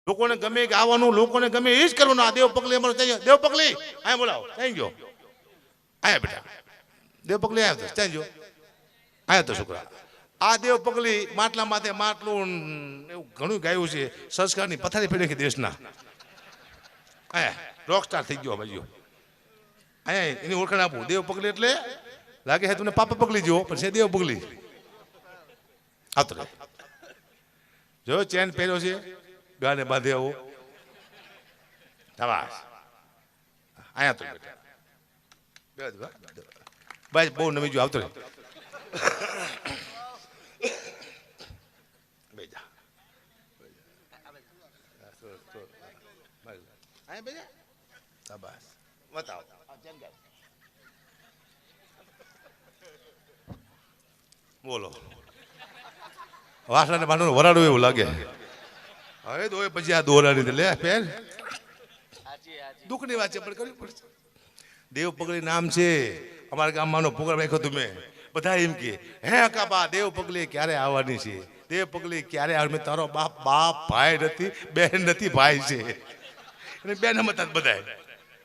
લોકોને ગમે કે આવવાનું, લોકોને ગમે એ જ કરવાનું. આ દેવ પગલી અમારો દેવ પગલી અહીંયા બોલાવો, ત્યાં ગયો, અહીંયા બેટા દેવ પગલી આવ્યો, ત્યાં ગયો, આવ્યો તો છોકરા. આ દેવ પગલી માટલા માથે માટલું એવું ઘણું ગાયું છે. સંસ્કારની પથારી ફેરી નાખી દેશના. અહીંયા રોકસ્ટાર થઈ ગયો ભાઈઓ. અહીંયા એની ઓળખાણ આપું. દેવ પગલી એટલે લાગે છે તમને પાપા પગલી જેવો, પણ છે દેવ પગલી. આવતો રહે જો ચેન પહેર્યો છે, ગાને બાંધે આવો. અહીંયા તો બેટા ભાઈ બહુ નવી જો આવતો રહે. બોલો વાસણા બાંધવાનું વરાડું એવું લાગે. હવે દોય પછી આ દોરાની લે ફેર દુઃખની વાત છે પણ કરવી પડશે. દેવ પગલી નામ છે. અમારા ગામમાંનો પ્રોગ્રામ રાખ્યો તમે બધા એમ કે હે કાબા દેવ પગલી ક્યારે આવવાની છે, દેવ પગલી ક્યારે આવે. મેં તારો બાપ ભાઈ નથી, બહેન નથી, ભાઈ છે. અને બેન હતા બધા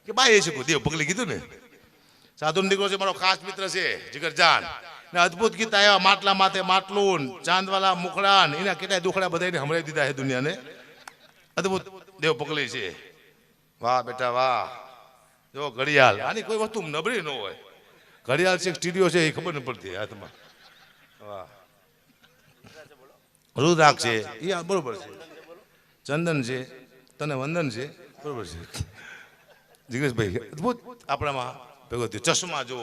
કે ભાઈ એ છે દેવ પગલી કીધું ને. સાધુ દીકરો છે, મારો ખાસ મિત્ર છે જીગરજાન. ને અદભુત ગીત આવ્યા માટલા માથે માટલું, ચાંદવાલા મુખડા, એના કેટલાય દુખડા બધાને સંભળાવી દીધા છે દુનિયાને. અદભુત દેવ પગલી છે. વાહ બેટા વાહ. જો ઘડિયાળ, આની કોઈ વસ્તુ નબળી ન હોય. ઘડિયાળ છે સ્ટીરિયો છે એ ખબર ન પડતી હાથમાં. વાહ રુદ્રાક્ષ છે એ બરોબર છે. ચંદન છે, તને વંદન છે, બરોબર છે. જિગ્નેશભાઈ અદભુત આપણામાં ભેગો થયો. ચશ્મા જો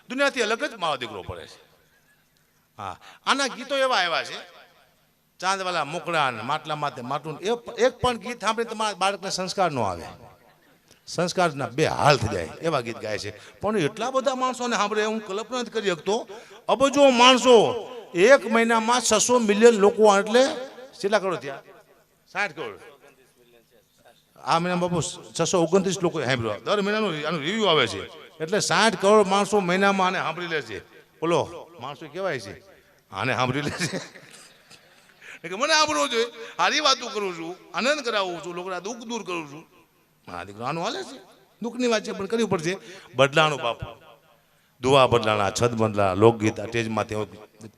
દુનિયાથી અલગ જ મારો દીકરો પડે છે. હા આના ગીતો એવા આવ્યા છે, ચાંદવાલા મોકળા, માટલા માથે માટલું. એક પણ ગીત સાંભળીને તમારા બાળકને સંસ્કાર ન આવે, સંસ્કારના બે હાલ થઈ જાય એવા ગીત ગાય છે. પણ એટલા બધા માણસોને સાંભળે હું કલ્પના નથી કરી શકતો. અબજો માણસો એક મહિનામાં 600 મિલિયન લોકો, એટલે કેટલા કરોડ થયા? 60 કરોડ. આ મહિના બાપુ 629 લોકો સાંભળ્યા. દર મહિનાનું આનું રિવ્યુ આવે છે. એટલે 60 કરોડ માણસો મહિનામાં આને સાંભળી લે છે. બોલો માણસો કહેવાય છે આને સાંભળી લે છે. મને સાંભળવો જોઈએ, સારી વાતો કરું છું, આનંદ કરાવું છું, લોકોના દુઃખ દૂર કરું છું. મારા દીકરો આનું હાલે છે. દુઃખની વાત છે પણ કરવી પડશે. બદલાણું બાપુ, દુઆ બદલાણા, છદ બદલા, લોકગીત આ સ્ટેજમાંથી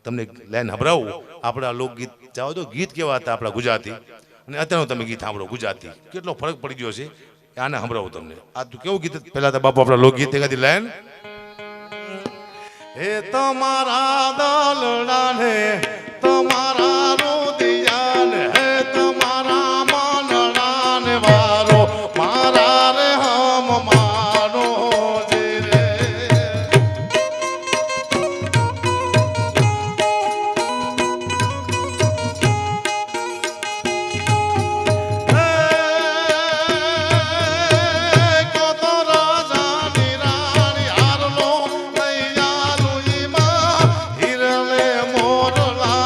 તમને લાઈન સંભળાવું. આપણા લોકગીત જાઓ તો ગીત કેવા હતા આપણા ગુજરાતી, અને અત્યારનું તમે ગીત સાંભળો ગુજરાતી, કેટલો ફરક પડી ગયો છે. આને સંભળાવું તમને. આ તું કેવું ગીત પહેલા તો બાપુ આપણા લોકગીત એકાદી લાઈન. હે તમારા દલડાને તમારા રોદિયાને, હે તમારા મનડાને વારો મારા રે હમ મારો જે રે. મોરલા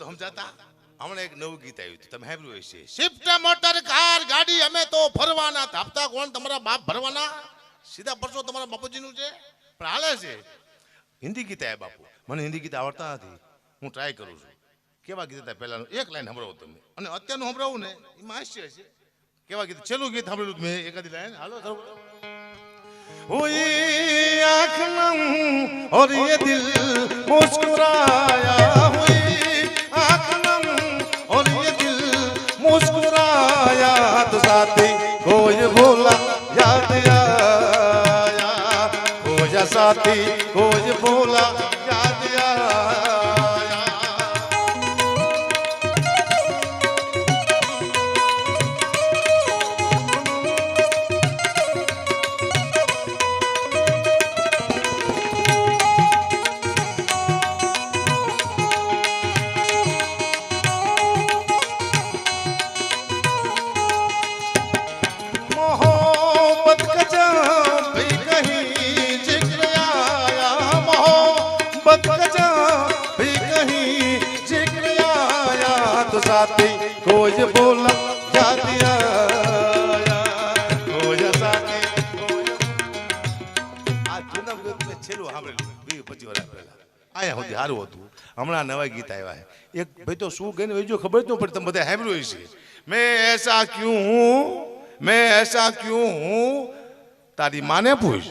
તો સમજાતા હમણાં એક નવું ગીત આવ્યું હતું તમે સાંભળ્યું હશે શિફ્ટ મોટર કાર ગાડી અમે તો ફરવાના હપ્તા કોણ તમારા બાપ ભરવાના સીધા પરસો તમારા બાપુજીનું છે પણ હાલે છે હિન્દી ગીત આવ્યા બાપુ મને હિન્દી ગીત આવડતા નથી હું ટ્રાય કરું છું કેવા ગીત હતા પહેલાનું એક લાઈન સંભળાવો તમે અને અત્યારનું સંભળાવું ને એમાં હાસ્ય છે કેવા ગીત છેલ્લું ગીત સાંભળ્યું મેં એકાદી લાઈન હાલો हुई आँख नम और ये दिल मुस्कुराया हुई आँख नम और ये दिल मुस्कुराया तो साथी कोई भूला याद आया कोई साथी कोई भूला याद आया साथी कोई बोला याद आया कोई साथी આ જૂના ગીત મેં છેલ્લું સાંભળેલું 20-25 વર્ષ પહેલા આયા સુધી સારું હતું હમણાં નવા ગીત આવ્યા છે એક ભાઈ તો શું ગઈને વેજો ખબર જ ન પડી તમે બધા સાંભળ્યું છે मैं ऐसा क्यों हूँ તારી માને પૂછ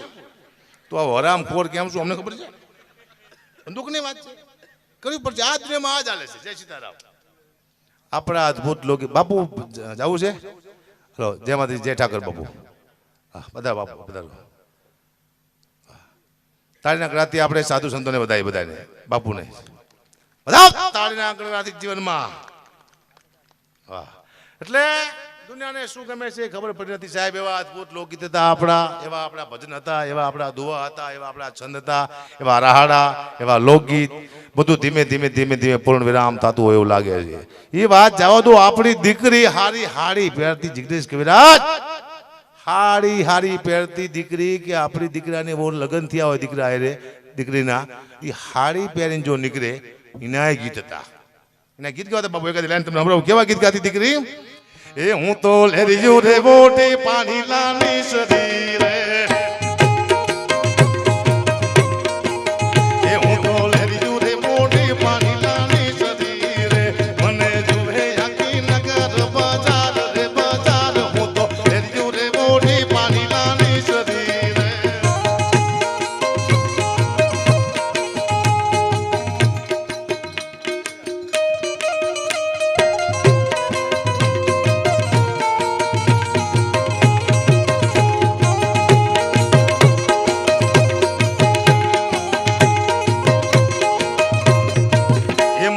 તો આ હરામખોર કેમ છું અમને ખબર છે દુઃખની વાત છે કરવી પડશે આ દુનિયામાં આ જ હાલે છે જય સીતારામ આપણા અદભુત લોકો બાપુ જવું છે હલો જેમાંથી જય ઠાકર બાપુ હા બધા બાપુ બધા તાળીના કળાથી આપણે સાધુ સંતોને બધાય બધાને બાપુને બધા તાળીના કળાથી જીવનમાં વાહ એટલે દુનિયાને શું ગમે છે ખબર પડી નથી સાહેબ એવા અદભુત લોકગીત હતા આપણા એવા આપણા ભજન હતા એવા આપણા દુઆ હતા એવા આપણા છંદ હતા એવા રાહાડા એવા લોકગીત બધું ધીમે ધીમે ધીમે ધીમે પૂર્ણ વિરામ થતું હોય એવું લાગે છે એ વાત જવા દો આપણી દીકરી હારી હાડી પહેરતી જગદીશ કવિરાજ હાડી પહેરતી દીકરી કે આપણી દીકરાને બહુ લગ્ન થયા હોય દીકરા રે દીકરીના એ હાડી પહેરીને જો નીકળે એના ગીત હતા એના ગીત ગાતા બાબુ એકાદી લાઈન તમને હમણાં કેવા ગીત ગાતી દીકરી એ હું તો લેરીયું રે મોટી પાણી લાની સદી રે એ હું તો લેરીયું રે મોટી પાણી લાની સદી રે મને જુએ આખી નગર બજાર રે બજાર હું તો લેરીયું રે મોટી પાણી લાની સદી રે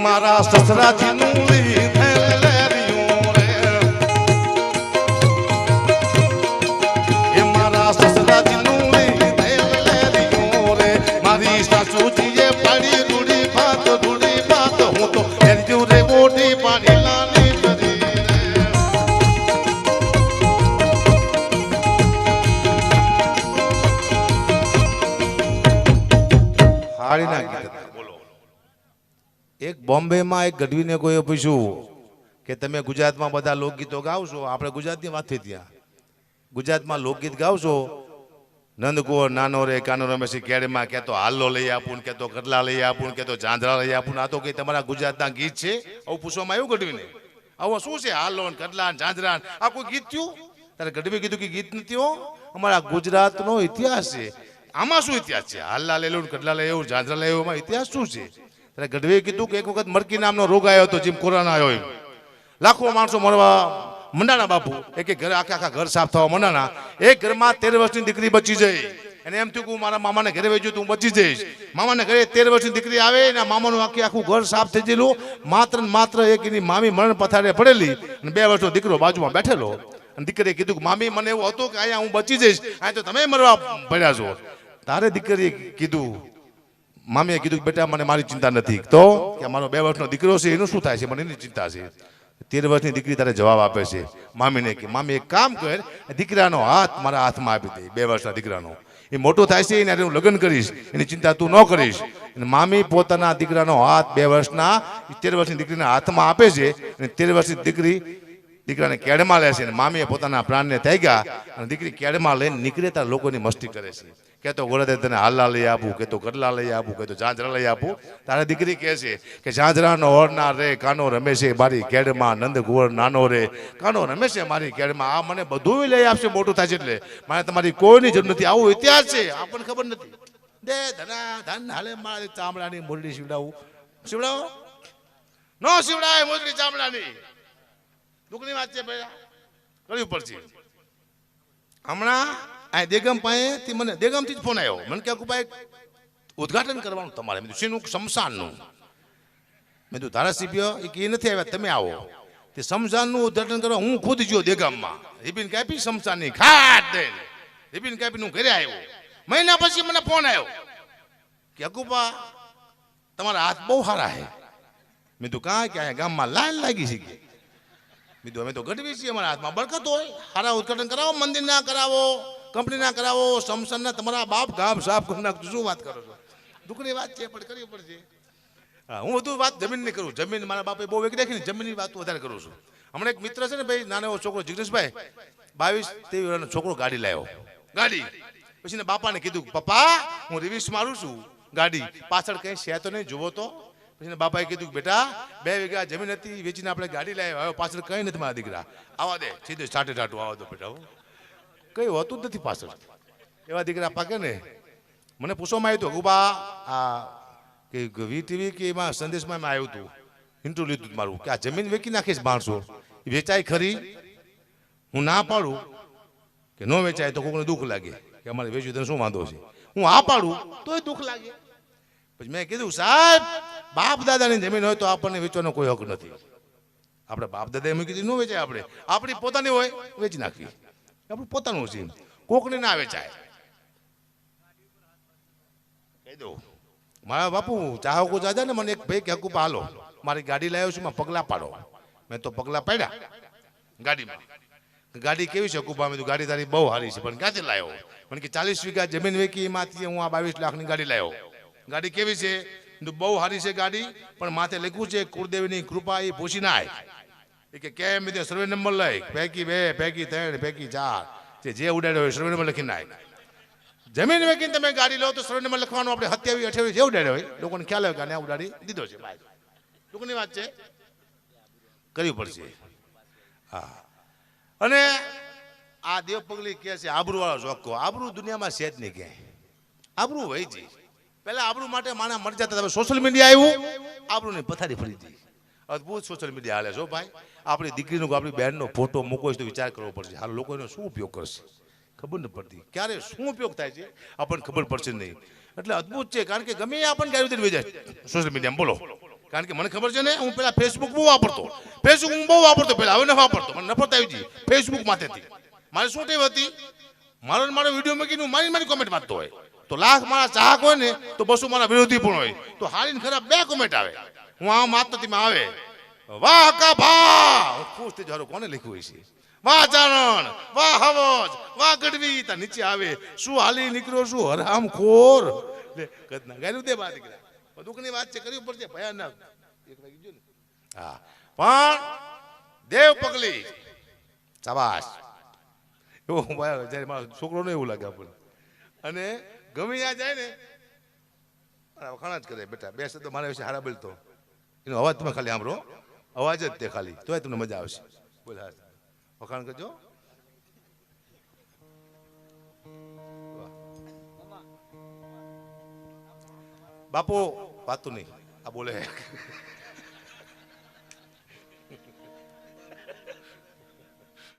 મારા સસરાજીનું લીધેલ લેરિયું રે એ મારા સસરાજીનું લીધેલ લેરિયું રે મારી સાસુજીએ પાડી રૂડી ભાત હું તો લેરિયું રે મોટી પાણી લાની સદી રે હાડીના ગીત એક બોમ્બેમાં એક ગઢવીને કોઈ પૂછ્યું કે તમે ગુજરાતમાં બધા લોકગીતો ગાવશો આપણે ગુજરાતની વાત થઈ ત્યાં ગુજરાતમાં લોકગીત ગાવશો નંદગોળ નાનો રે કાનો રમેશી કેળમાં કે તો હાલ્લો લઈ આપું કે તો કટલા લઈ આપું કે તો ચાંદરા લઈ આપું આ તો કઈ તમારા ગુજરાતના ગીત છે આવું પૂછવામાં આવ્યું ગઢવીને આવું શું છે હાલ્લો કટલા ચાંદરા આ કોઈ ગીત થયું ત્યારે ગઢવી કીધું કે ગીત નથી હો અમારા ગુજરાતનો ઇતિહાસ છે આમાં શું ઇતિહાસ છે હાલ્લા લઈ લઉં કટલા લઈ આવું ચાંદરા લઈ આવું એમાં ઇતિહાસ શું છે ત્યારે ગઢવીએ કીધું કે એક વખત મરકી નામનો રોગ આવ્યો હતો જેમ કોરોના આવ્યો એમ લાખો માણસો મરવા મંડાણા બાપુ એક ઘર આખા ઘર સાફ થવા મંડાણા એક ઘરમાં 13 વર્ષની દીકરી બચી જઈ અને એમ થયું કે હું મારા મામાને ઘરે વેચ્યું તું બચી જઈશ મામાને ઘરે 13 વર્ષની દીકરી આવે અને મામાનું આખું ઘર સાફ થઈ ગયેલું માત્ર એક એની મામી મરણ પથારે પડેલી અને 2 વર્ષનો દીકરો બાજુમાં બેઠેલો અને દીકરીએ કીધું કે મામી મને એવું હતું કે અહીંયા હું બચી જઈશ અહીંયા તો તમે મરવા પડ્યા છો તારે દીકરીએ કીધું મામીએ કીધું બેટા મને મારી ચિંતા નથી તો કે મારો 2 વર્ષનો દીકરો છે એનું શું થાય છે મને એની ચિંતા છે 13 વર્ષની દીકરી તારે જવાબ આપે છે મામીને કે મામી એક કામ કર દીકરાનો હાથ મારા હાથમાં આપી દે 2 વર્ષના દીકરાનો એ મોટો થાય છે એને હું લગ્ન કરીશ, એની ચિંતા તું ન કરીશ. અને મામી પોતાના દીકરાનો હાથ 2 વર્ષના 13 વર્ષની દીકરીના હાથમાં આપે છે અને 13 વર્ષની દીકરી દીકરાને કેડમાં લે છે અને મામીએ પોતાના પ્રાણને ત્યાગ્યા અને દીકરી કેડમાં લઈને નીકળે ત્યાં લોકોની મસ્તી કરે છે કે તો ગોળદે તને હાલલા લઈ આપું, કે તો ગરલા લઈ આપું, કે તો ઝાંઝરા લઈ આપું. તારે દીકરી કહે છે કે ઝાંઝરાનો ઓરનાર રે કાનો રમે છે મારી કેડમાં, નંદ કુંવર નાનો રે કાનો રમે છે મારી કેડમાં. આ મને બધું લઈ આપશે મોટું થાય છે એટલે મારે તમારી કોઈની જરૂર નથી. આવું ઇતિહાસ છે, આપણને ખબર નથી. દે ધના ધન હાલે મારી ચામડાની મોરડી સીવડાવું. સીવડાવો નો સીવડાય મોરડી ચામડાની. દુઃખની વાત છે ભાઈ, કરવી પડશે. હમણાં આ દેગમ પાસેથી મને દેગમથી જ ફોન આવ્યો. મને કે ભાઈ ઉદઘાટન કરવાનું તમારે. મેં શેનું? શમશાનનું. મેં તું ધારાસભ્ય એ કે નથી આવ્યા, તમે આવો. તે શમશાનનું ઉદઘાટન કરવા હું ખુદ ગયો દેગામમાં. રિબિન કાપી શમશાનની ખાટ દઈને રિબિન કાપીને હું ઘરે આવ્યો. મહિના પછી મને ફોન આવ્યો કે અકુપા તમારા હાથ બહુ સારા છે. મેં તું કાંઈ કે ગામમાં લાઈન લાગી છે. બીજું અમે તો ગઢવી છીએ, અમારા હાથમાં બરકત હોય. સારા ઉદઘાટન કરાવો, મંદિરના કરાવો, કંપનીના કરાવો, શમશાનના. તમારા બાપ ગામ સાફ કરી નાખતું. શું વાત કરો છો? દુઃખની વાત છે પણ કરવી પડશે. હા, હું બધું વાત જમીનની કરું. જમીન મારા બાપે બહુ વેગી રાખીને જમીનની વાત વધારે કરું છું. હમણાં એક મિત્ર છે ને ભાઈ, નાનો એવો છોકરો જિગ્નેશભાઈ, 22-23 વર્ષનો છોકરો ગાડી લાવ્યો. ગાડી પછી બાપાને કીધું પપ્પા હું રિવિસ મારું છું ગાડી, પાછળ કંઈ છે તો નહીં, જુઓ તો. પછી બાપાએ કીધું બેટા 2 વીઘા જમીન હતી, વેચીને આપણે ગાડી લાવ્યા, હવે પાછળ કંઈ નથી મારા દીકરા. આવા દે સીધે સાટે ટાટું આવા દો બેટા, કંઈ હોતું જ નથી પાછળ. એવા દીકરા પાકે ને. મને પૂછવામાં આવ્યું હતું ગુબા આ કે વીટીવી કે એમાં સંદેશમાં એમાં આવ્યું હતું, ઇન્ટરવ્યુ લીધું મારું કે આ જમીન વેચી નાખીશ 1200, એ વેચાય ખરી? હું ના પાડું કે ન વેચાય તો કોઈને દુઃખ લાગે કે અમારે વેચ્યું તને શું વાંધો છે. હું આ પાડું તોય દુઃખ લાગે. પછી મેં કીધું સાહેબ બાપ દાદાની જમીન હોય તો આપણને વેચવાનો કોઈ હક નથી. આપણે બાપ દાદા એમ કીધું ન વેચાય, આપણે આપણી પોતાની હોય વેચી નાખવી. આપણું પોતાનું છે, કોકને ના વેચાય. કહી દઉં મારા બાપુ ચાહકો જાજા ને મને એક ભાઈ કે હકુપા હાલો મારી ગાડી લાવ્યો છું, પગલા પાડો. મેં તો પગલા પાડ્યા ગાડીમાં. ગાડી કેવી છે હકુપા? મેં તો ગાડી તારી બહુ સારી છે, પણ ક્યાંથી લાવ્યો? મને કે 40 વીઘા જમીન વેચી એમાંથી હું આ 22 લાખની ગાડી લાવ્યો. ગાડી કેવી છે? બહુ સારી છે ગાડી, પણ માથે લખ્યું છે કુળદેવીની કૃપા એ પૂછી નાય. એ કે કેમ મેં સર્વે નંબર લઈ પૈકી 2 પૈકી 3 પૈકી 4 જે ઉડાડ્યો હોય સર્વે નંબર લખી નાય. જમીન વેચીને તમે ગાડી લો તો સર્વે નંબર લખવાનું. આપણે 27 28 જે ઉડાડ્યો હોય લોકોને ખ્યાલ હોય કે આને ઉડાડી દીધો છે. ભાઈ લોકોની વાત છે, કરવી પડશે. હા, અને આ દેવ પગલી કહે છે આબરૂ વાળો ચોખ્ખો. આબરૂ દુનિયામાં છે જ નહીં ક્યાંય. આબરૂ હોય છે. પહેલા આબરૂ માટે માણા મરી જતા. હવે સોશિયલ મીડિયા આવ્યું, આબરૂની પથારી ફરી હતી. અદભુત સોશિયલ મીડિયા હાલે છો ભાઈ. આપણી દીકરીનો આપણી બહેનનો ફોટો મૂકો તો વિચાર કરવો પડશે. હાલ લોકો એનો શું ઉપયોગ કરશે ખબર નથી પડતી. ક્યારે શું ઉપયોગ થાય છે આપણને ખબર પડશે નહીં. એટલે અદભુત છે, કારણ કે ગમે આપણને ગાડી દઈને વેચાય સોશિયલ મીડિયામાં. બોલો, કારણ કે મને ખબર છે ને, હું પેલા ફેસબુક બહુ વાપરતો. ફેસબુક હું બહુ વાપરતો પહેલા, હવે ન વાપરતો. મને નફરત આવી ગઈ ફેસબુક માંથી. મારે શું ટેવ હતી, મારો વિડીયો મૂકીને મારી કોમેન્ટ વાંચતો હોય તો લાખ મારા ચાહક હોય ને તો 200 મારા વિરોધી પણ હોય તો હારી ને ખરાબ 2 કોમેન્ટ આવે. હું આમ વાત નથી માં આવે વાહ કા ભા, હું ખુશ થઈ જાઉં. કોને લખ્યું હોય છે? વાહ ચારણ, વાહ હવજ, વાહ ગઢવી. તા નીચે આવે શું હાલી નીકળ્યો, શું હરામ ખોર. ગાયું દે બા દીકરા. દુઃખની વાત છે, કરવી પડશે ભયાનક. હા, પણ દેવ પગલી શાબાશ. એવો જ્યારે મારો છોકરો ને એવું લાગે આપણને. અને ગમે ત્યાં જાય ને વખાણ જ કરે. બેટા 2 શબ્દો મારા વિશે હારા બોલતો. એનો અવાજ તમે ખાલી સાંભળો, અવાજ જ તે ખાલી, તોય તમને મજા આવશે. બોલ હા, વખાણ કરજો. બાપુ વાતું નહીં, આ બોલે